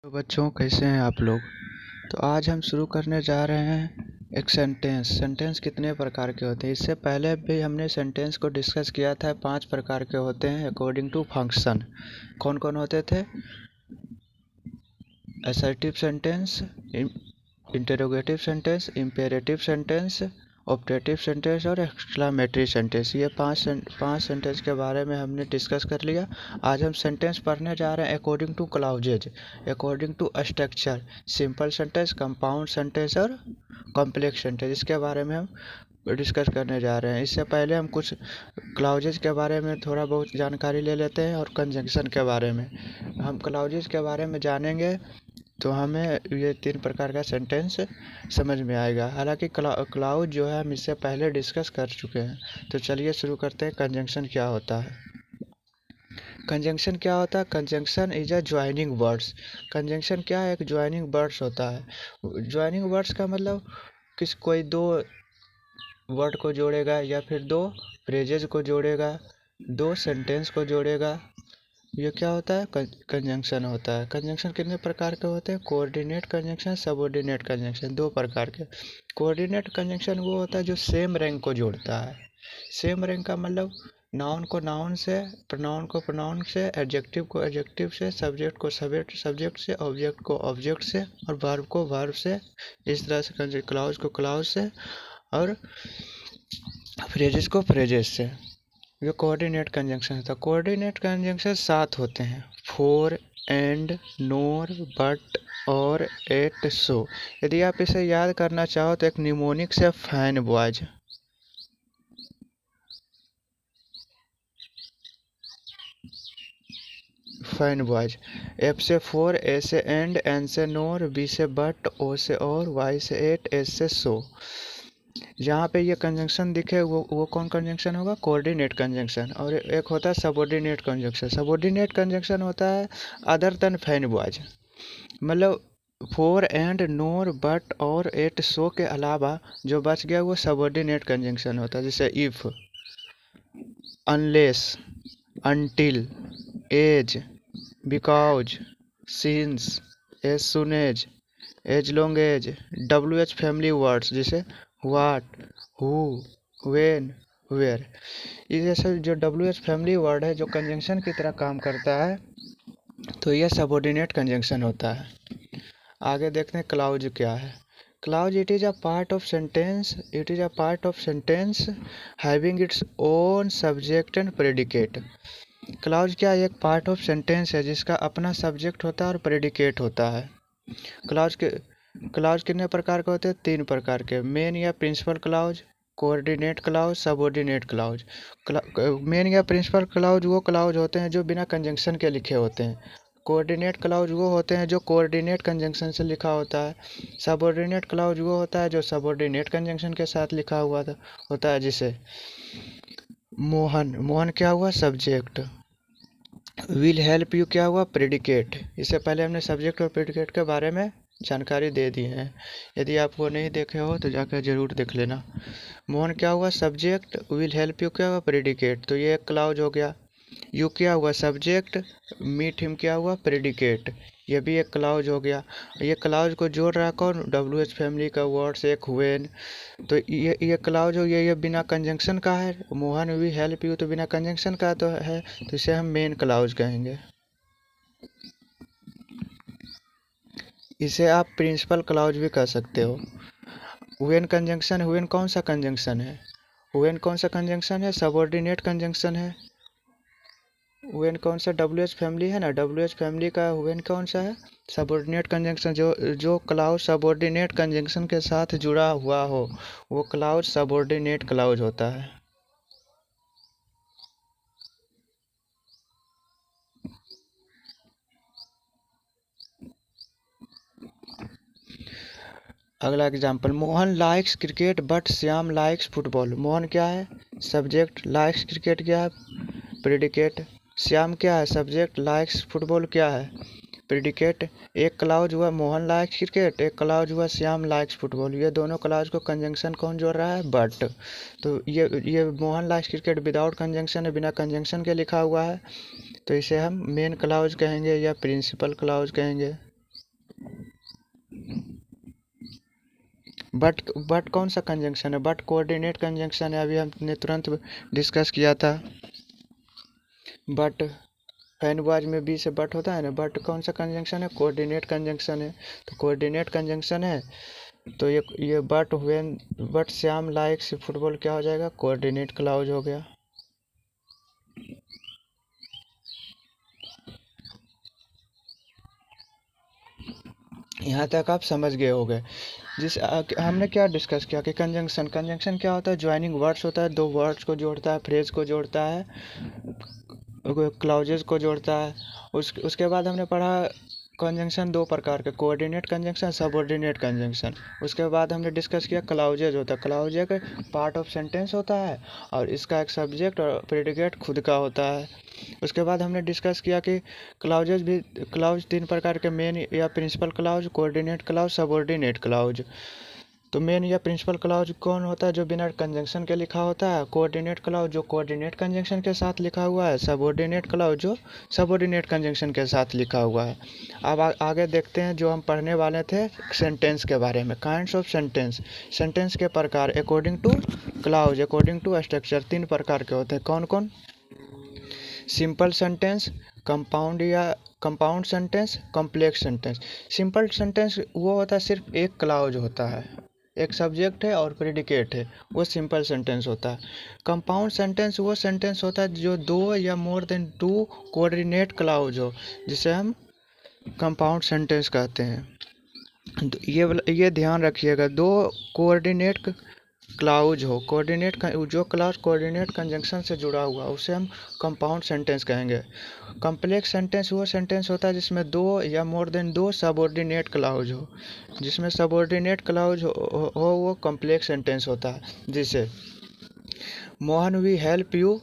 तो बच्चों कैसे हैं आप लोग। तो आज हम शुरू करने जा रहे हैं एक सेंटेंस कितने प्रकार के होते हैं। इससे पहले भी हमने सेंटेंस को डिस्कस किया था। 5 प्रकार के होते हैं अकॉर्डिंग टू फंक्शन। कौन कौन होते थे? Assertive sentence, interrogative sentence, imperative sentence, optative sentence और एक्सक्लामेटरी सेंटेंस। ये पांच सेंटेंस के बारे में हमने डिस्कस कर लिया। आज हम सेंटेंस पढ़ने जा रहे हैं according to clauses, according to structure, simple sentence, compound sentence और कॉम्प्लेक्स सेंटेंस। इसके बारे में हम डिस्कस करने जा रहे हैं। इससे पहले हम कुछ क्लाउजेज के बारे में थोड़ा बहुत जानकारी ले लेते हैं और कंजंक्शन के बारे में। हम क्लाउजेज के बारे में जानेंगे तो हमें ये 3 प्रकार का सेंटेंस समझ में आएगा। हालांकि क्लाउज जो है हम इससे पहले डिस्कस कर चुके हैं। तो चलिए शुरू करते हैं। कंजंक्शन क्या होता है? कंजंक्शन क्या होता है? Conjunction is a joining words. Conjunction क्या है? एक ज्वाइनिंग वर्ड्स होता है। ज्वाइनिंग वर्ड्स का मतलब कोई दो वर्ड को जोड़ेगा या फिर दो फ्रेजेज को जोड़ेगा, दो सेंटेंस को जोड़ेगा। ये क्या होता है? कंजंक्शन होता है। कंजंक्शन कितने प्रकार के होते हैं? Coordinate conjunction, subordinate conjunction. 2 प्रकार के। कोऑर्डिनेट कंजंक्शन वो होता है जो सेम रैंक को जोड़ता है। सेम रैंक का मतलब नाउन को नाउन से, प्रोनाउन को प्रोनाउन से, एडजेक्टिव को एडजेक्टिव से, सब्जेक्ट को सब्जेक्ट से, ऑब्जेक्ट को ऑब्जेक्ट से और वर्ब को वर्ब से। इस तरह से क्लाउज को क्लाउज से और फ्रेजेस को फ्रेजेस से। ये कोऑर्डिनेट कंजंक्शन होता है। कोऑर्डिनेट कंजंक्शन 7 होते हैं। फॉर, एंड, नोर, बट और, एट, सो। यदि आप इसे याद करना चाहो तो एक निमोनिक से फैन बॉयज, एफ से फॉर, ए से एंड, एन से नोर, बी से बट, ओ से और, वाई से एट, एस से सो। जहाँ पे ये कंजंक्शन दिखे वो कौन कंजंक्शन होगा? Coordinate conjunction. और एक होता है सबऑर्डिनेट कंजंक्शन। सबऑर्डिनेट कंजंक्शन होता है अदर देन फैन बॉयज, मतलब फोर, एंड, नोर, बट और, एट, सो के अलावा जो बच गया वो सबऑर्डिनेट कंजंक्शन होता है। जैसे if, unless, until, as, because, since, as soon as long as. W H family words जैसे व्हाट, हु, व्हेन, वेयर। ये जैसे जो डब्ल्यू एच फैमिली वर्ड है जो कंजंक्शन की तरह काम करता है, तो यह सबऑर्डिनेट कंजंक्शन होता है। आगे देखते हैं क्लाउज क्या है। Clause it is a part of sentence, having its own subject and predicate. Clause क्या है? एक पार्ट ऑफ सेंटेंस है जिसका अपना सब्जेक्ट होता है और प्रेडिकेट होता है। क्लाउज कितने प्रकार के होते हैं? 3 प्रकार के। मेन या principal clause, coordinate clause, subordinate clause. Main या प्रिंसिपल क्लाउज वो क्लाउज होते हैं जो बिना कंजंक्शन के लिखे होते हैं। कोऑर्डिनेट क्लाउज वो होते हैं जो कोऑर्डिनेट कंजंक्शन से लिखा होता है। सबऑर्डिनेट क्लाउज वो होता है जो सबऑर्डिनेट कंजंक्शन के साथ लिखा हुआ होता है। जिसे मोहन क्या हुआ? सब्जेक्ट। विल हेल्प यू क्या हुआ? प्रेडिकेट। इससे पहले हमने सब्जेक्ट और प्रेडिकेट के बारे में जानकारी दे दी है। यदि आप वो नहीं देखे हो तो जाकर ज़रूर देख लेना। मोहन क्या हुआ? सब्जेक्ट। विल हेल्प यू क्या हुआ? प्रेडिकेट। तो ये एक क्लाउज हो गया। यू क्या हुआ? सब्जेक्ट। मीट हिम क्या हुआ? प्रेडिकेट। ये भी एक क्लाउज हो गया। ये क्लाउज को जोड़ रहा कौन? डब्ल्यू एच फैमिली का वर्ड्स एक व्हेन। तो ये क्लाउज हो गया। ये बिना कंजंक्शन का है। मोहन वी हेल्प यू तो बिना कंजंक्शन का तो है, तो इसे हम मेन क्लाउज कहेंगे। इसे आप प्रिंसिपल क्लाउज भी कह सकते हो। व्हेन कंजंक्शन, व्हेन कौन सा कंजंक्शन है? व्हेन कौन सा कंजंक्शन है? सबऑर्डिनेट कंजंक्शन है। व्हेन कौन सा? डब्ल्यू एच फैमिली है ना, डब्ल्यू एच फैमिली का व्हेन कौन सा है? Subordinate conjunction. जो क्लाउज सबऑर्डिनेट कंजंक्शन के साथ जुड़ा हुआ हो वो क्लाउज सबऑर्डिनेट क्लाउज होता है। अगला example, Mohan likes cricket but Shyam likes football. Mohan क्या है? सब्जेक्ट। लाइक्स क्रिकेट क्या है? प्रेडिकेट। श्याम क्या है? सब्जेक्ट। लाइक्स फुटबॉल क्या है? प्रेडिकेट। एक क्लाउज हुआ मोहन लाइक्स क्रिकेट, एक क्लाउज हुआ श्याम लाइक्स फुटबॉल। ये दोनों क्लाउज को कंजंक्शन कौन जोड़ रहा है? बट। तो ये Mohan likes cricket without conjunction है, बिना कंजंक्शन के लिखा हुआ है, तो इसे हम मेन क्लाउज कहेंगे या प्रिंसिपल क्लाउज कहेंगे। बट कौन सा कंजंक्शन है? बट कोऑर्डिनेट कंजंक्शन है, अभी हमने तुरंत डिस्कस किया था। बट फैनवाज में बी से बट होता है ना, बट कौन सा कंजंक्शन है? कोऑर्डिनेट कंजंक्शन है। तो कोऑर्डिनेट कंजंक्शन है तो ये बट श्याम लाइक्स फुटबॉल क्या हो जाएगा? कोऑर्डिनेट क्लाउज हो गया। यहाँ तक आप समझ गए होंगे। हमने क्या डिस्कस किया कि कंजंक्शन क्या होता है? ज्वाइनिंग वर्ड्स होता है, दो वर्ड्स को जोड़ता है, फ्रेज को जोड़ता है, क्लाउजेज को जोड़ता है। उसके बाद हमने पढ़ा कंजंक्शन दो प्रकार के, कोऑर्डिनेट कंजंक्शन, सबऑर्डिनेट कंजंक्शन। उसके बाद हमने डिस्कस किया क्लाउजेज होता है। क्लाउज एक पार्ट ऑफ सेंटेंस होता है और इसका एक सब्जेक्ट और प्रेडिकेट खुद का होता है। उसके बाद हमने डिस्कस किया कि क्लाउज तीन प्रकार के, मेन या principal clause, coordinate clause, subordinate clause. तो मेन या प्रिंसिपल क्लाउज कौन होता है? जो बिना कंजंक्शन के लिखा होता है। कोऑर्डिनेट क्लाउज जो कोऑर्डिनेट कंजंक्शन के साथ लिखा हुआ है। सबऑर्डिनेट क्लाउज जो सबऑर्डिनेट कंजंक्शन के साथ लिखा हुआ है। अब आगे देखते हैं जो हम पढ़ने वाले थे सेंटेंस के बारे में। काइंड्स ऑफ सेंटेंस के प्रकार according to clause, according to structure. तीन प्रकार के होते हैं। कौन कौन? Simple sentence, compound sentence, complex sentence. Simple sentence वो होता है सिर्फ एक क्लाउज होता है, एक सब्जेक्ट है और प्रेडिकेट है, वो सिंपल सेंटेंस होता है। कंपाउंड सेंटेंस वो सेंटेंस होता है जो दो या more than two coordinate clause हो, जिसे हम कंपाउंड सेंटेंस कहते हैं। तो ये ध्यान रखिएगा, दो कोऑर्डिनेट क्लाउज हो, जो क्लाउज कोऑर्डिनेट कंजंक्शन से जुड़ा हुआ उसे हम कंपाउंड सेंटेंस कहेंगे। कॉम्प्लेक्स सेंटेंस वो सेंटेंस होता है जिसमें दो या मोर देन दो सबऑर्डिनेट क्लाउज हो, जिसमें सबऑर्डिनेट क्लाउज हो वो कॉम्प्लेक्स सेंटेंस होता है। जैसे Mohan we help you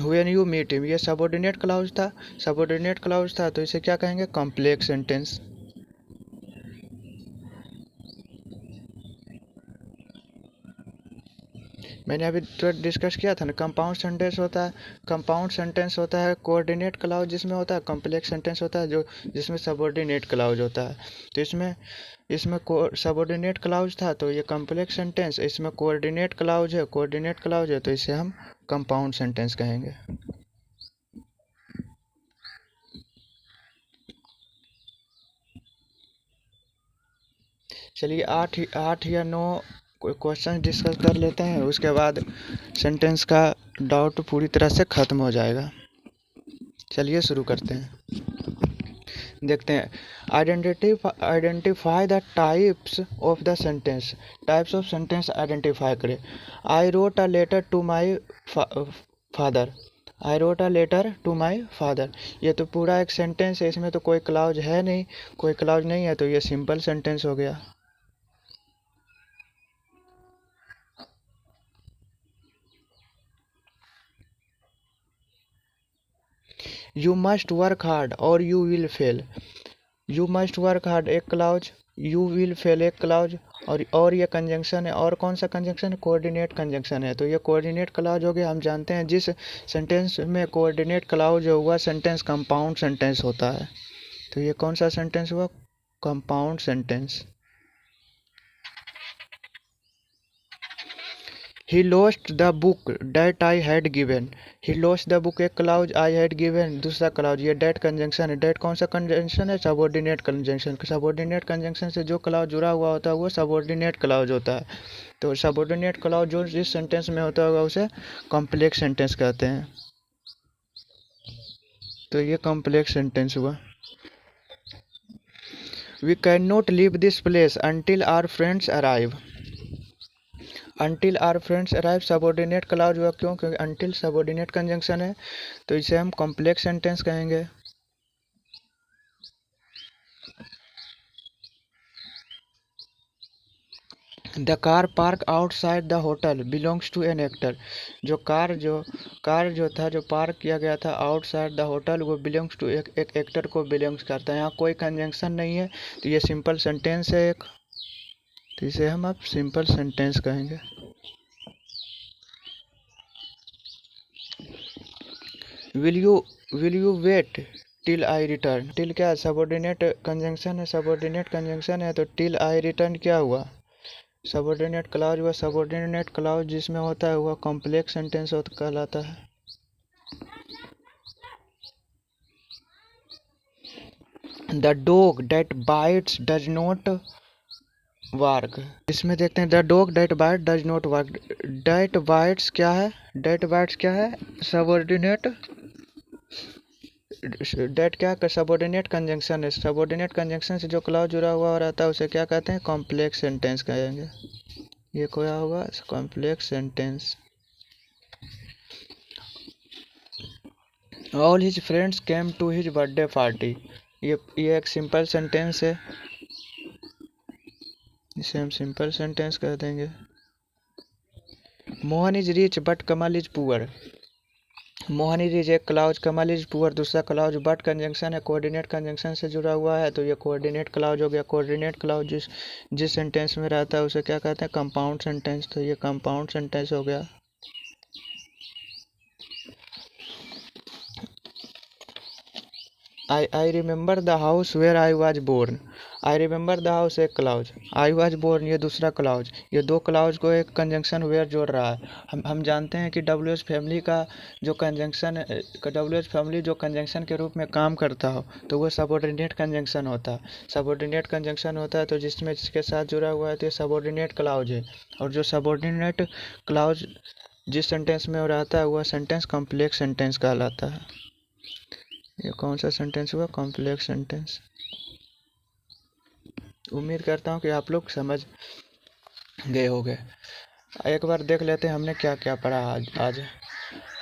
when you meet him, ये सबऑर्डिनेट क्लाउज था तो इसे क्या कहेंगे? Complex sentence. मैंने अभी तो डिस्कस किया था ना, कंपाउंड सेंटेंस होता है कोऑर्डिनेट क्लाउज जिसमें होता है, कॉम्प्लेक्स सेंटेंस होता है जो जिसमें सबऑर्डिनेट क्लाउज होता है। तो इसमें इसमें सबऑर्डिनेट क्लाउज था तो ये कॉम्प्लेक्स सेंटेंस, इसमें कोऑर्डिनेट क्लाउज है तो इसे हम कंपाउंड सेंटेंस कहेंगे। चलिए आठ या 9 क्वेश्चन डिस्कस कर लेते हैं, उसके बाद सेंटेंस का डाउट पूरी तरह से ख़त्म हो जाएगा। चलिए शुरू करते हैं, देखते हैं। Identify the types of the sentence. Types of sentence identify करें। I wrote a letter to my father. I wrote a letter to my father, ये तो पूरा एक सेंटेंस है, इसमें तो कोई क्लाउज है नहीं, कोई क्लाउज नहीं है तो ये सिंपल सेंटेंस हो गया। यू मस्ट वर्क हार्ड और you will fail. You must work hard एक क्लाउज, यू विल फेल एक क्लाउज, और ये कंजंक्शन है। और कौन सा कंजंक्शन है? कोऑर्डिनेट कंजंक्शन है तो ये कोऑर्डिनेट क्लाउज हो गया। हम जानते हैं जिस सेंटेंस में कोऑर्डिनेट क्लाउज हुआ सेंटेंस कंपाउंड सेंटेंस होता है। तो ये कौन सा सेंटेंस हुआ? Compound sentence. He lost the book that I had given. He lost the book एक क्लाउज, I had given दूसरा क्लाउज, ये डेट कंजंक्शन है। डेट कौन सा कंजंक्शन है? Subordinate conjunction. सबऑर्डिनेट कंजंक्शन से जो क्लाउज जुड़ा हुआ होता है वो सबऑर्डिनेट क्लाउज होता है। तो सबऑर्डिनेट क्लाउज जो जिस सेंटेंस में होता होगा उसे कॉम्प्लेक्स सेंटेंस कहते हैं। तो ये कॉम्प्लेक्स सेंटेंस हुआ। We cannot leave this place until our friends arrive. Until our friends arrive subordinate clause हुआ, क्यों? क्योंकि until सबऑर्डिनेट कंजंक्शन है तो इसे हम कॉम्प्लेक्स सेंटेंस कहेंगे। The car park outside the hotel belongs to an actor. जो कार जो पार्क किया गया था आउटसाइड द होटल वो बिलोंग्स टू एक एक्टर को बिलोंग्स करता है। यहाँ कोई कंजंक्शन नहीं है तो ये सिंपल सेंटेंस है एक, तो इसे हम अब सिंपल सेंटेंस कहेंगे। Will you wait till I return. Till क्या? सबऑर्डिनेट कंजंक्शन है, सबऑर्डिनेट कंजंक्शन है तो टिल आई रिटर्न क्या हुआ? सबऑर्डिनेट क्लॉज वह सबऑर्डिनेट क्लॉज जिसमें होता है वह कॉम्प्लेक्स सेंटेंस कहलाता है। The dog that bites does not work. इसमें देखते हैं the dog that bite does not work. That bites क्या है? डेट बाइट्स क्या है? सबऑर्डिनेट। डेट क्या है? सबऑर्डिनेट कंजंक्शन है। सबऑर्डिनेट कंजंक्शन से जो क्लॉज जुड़ा हुआ रहता है उसे क्या कहते हैं? कॉम्प्लेक्स सेंटेंस कहेंगे। ये क्या होगा? Complex sentence. All his friends came to his birthday party. ये एक सिंपल सेंटेंस है, इसे हम सिंपल सेंटेंस कह देंगे। Mohan is rich but Kamal is poor. Mohan is rich एक क्लाउज, कमल इज पुअर दूसरा क्लाउज, बट कंजंक्शन है, कोऑर्डिनेट कंजंक्शन से जुड़ा हुआ है तो ये कोऑर्डिनेट क्लाउज हो गया। कोऑर्डिनेट क्लाउज जिस सेंटेंस में रहता है उसे क्या कहते हैं? Compound sentence. तो ये कंपाउंड सेंटेंस हो गया। I remember the house where I was born. I remember the house एक क्लाउज, आई वॉज बोर्न ये दूसरा क्लाउज। ये दो क्लाउज को एक कंजंक्शन वेयर जोड़ रहा है। हम जानते हैं कि डब्ल्यू एच फैमिली का जो कंजंक्शन, डब्ल्यू एच फैमिली जो कंजंक्शन के रूप में काम करता हो तो वो सबऑर्डिनेट कंजंक्शन होता है। सबऑर्डिनेट कंजंक्शन होता है तो जिसमें जिसके साथ जुड़ा हुआ है तो ये सबऑर्डिनेट क्लाउज है। और जो सबऑर्डिनेट क्लाउज जिस सेंटेंस में रहता है वह सेंटेंस कॉम्प्लेक्स सेंटेंस कहलाता है। ये कौन सा सेंटेंस हुआ? Complex sentence. उम्मीद करता हूँ कि आप लोग समझ गए होंगे। एक बार देख लेते हैं हमने क्या क्या पढ़ा आज।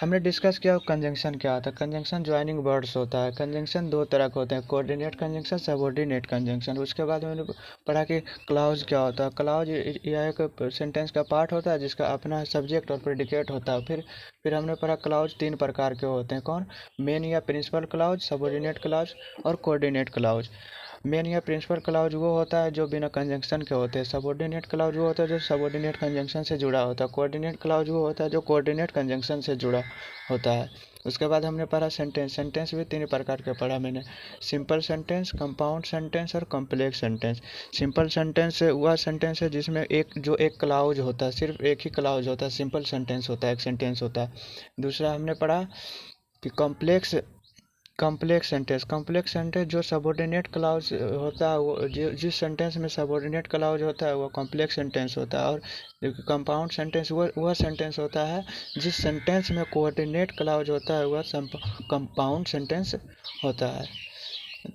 हमने डिस्कस किया कंजंक्शन क्या होता है। कंजंक्शन ज्वाइनिंग वर्ड्स होता है। कंजंक्शन दो तरह के होते हैं, कोऑर्डिनेट कंजंक्शन, सबऑर्डिनेट कंजंक्शन। उसके बाद हमने पढ़ा कि क्लाउज क्या होता है। क्लाउज यह एक सेंटेंस का पार्ट होता है जिसका अपना सब्जेक्ट और प्रेडिकेट होता है। फिर हमने पढ़ा क्लाउज तीन प्रकार के होते हैं। कौन? मेन या प्रिंसिपल क्लाउज, सबऑर्डिनेट क्लाउज और कोऑर्डिनेट क्लाउज। मेन या प्रिंसिपल क्लाउज वो होता है जो बिना कंजंक्शन के होते हैं। सबऑर्डिनेट क्लाउज वो होता है जो सबऑर्डिनेट कंजंक्शन से जुड़ा होता है। कोऑर्डिनेट क्लाउज वो होता है जो कोऑर्डिनेट कंजंक्शन से जुड़ा होता है। उसके बाद हमने पढ़ा सेंटेंस। सेंटेंस भी तीन प्रकार के पढ़ा मैंने, सिंपल सेंटेंस, कंपाउंड सेंटेंस और कॉम्प्लेक्स सेंटेंस। सिंपल सेंटेंस वह सेंटेंस है जिसमें एक क्लाउज होता है, सिर्फ एक ही क्लाउज होता है, सिंपल सेंटेंस होता है, एक सेंटेंस होता है। दूसरा हमने पढ़ा कि कॉम्प्लेक्स सेंटेंस। कॉम्प्लेक्स सेंटेंस जो सबऑर्डिनेट क्लाउज होता है वो जिस सेंटेंस में सबऑर्डिनेट क्लाउज होता है वो कॉम्प्लेक्स सेंटेंस होता है। और कंपाउंड सेंटेंस वह सेंटेंस होता है जिस सेंटेंस में कोऑर्डिनेट क्लाउज होता है वह कंपाउंड सेंटेंस होता है।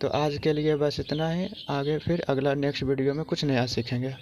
तो आज के लिए बस इतना ही। आगे फिर अगला नेक्स्ट वीडियो में कुछ नया सीखेंगे।